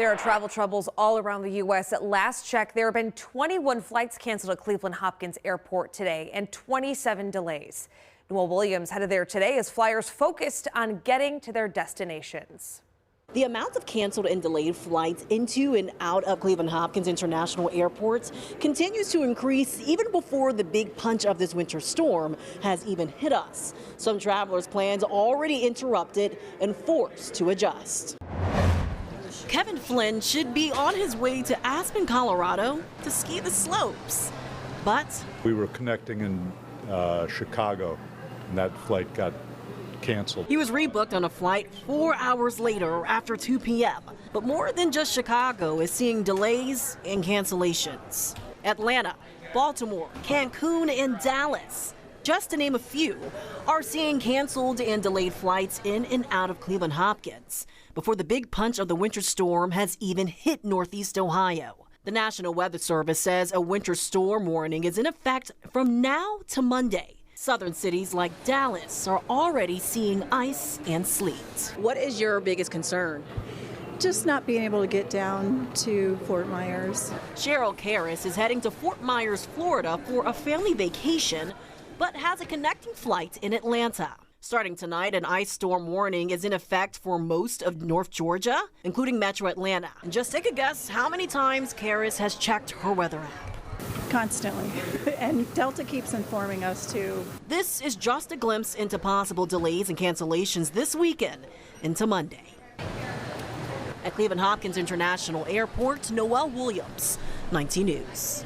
There are travel troubles all around the U.S. At last check, there have been 21 flights canceled at Cleveland Hopkins Airport today and 27 delays. Noel Williams headed there today as flyers focused on getting to their destinations. The amount of canceled and delayed flights into and out of Cleveland Hopkins International Airport continues to increase even before the big punch of this winter storm has even hit us. Some travelers' plans already interrupted and forced to adjust. Kevin Flynn should be on his way to Aspen, Colorado to ski the slopes, but we were connecting in Chicago, and that flight got canceled. He was rebooked on a flight 4 hours later after 2 p.m. But more than just Chicago is seeing delays and cancellations. Atlanta, Baltimore, Cancun, and Dallas, just to name a few, are seeing canceled and delayed flights in and out of Cleveland Hopkins before the big punch of the winter storm has even hit Northeast Ohio. The National Weather Service says a winter storm warning is in effect from now to Monday. Southern cities like Dallas are already seeing ice and sleet. What is your biggest concern? Just not being able to get down to Fort Myers. Cheryl Karras is heading to Fort Myers, Florida for a family vacation, but has a connecting flight in Atlanta. Starting tonight, an ice storm warning is in effect for most of North Georgia, including Metro Atlanta. And just take a guess how many times Karras has checked her weather app. Constantly. And Delta keeps informing us too. This is just a glimpse into possible delays and cancellations this weekend into Monday. At Cleveland Hopkins International Airport, Noel Williams, 19 News.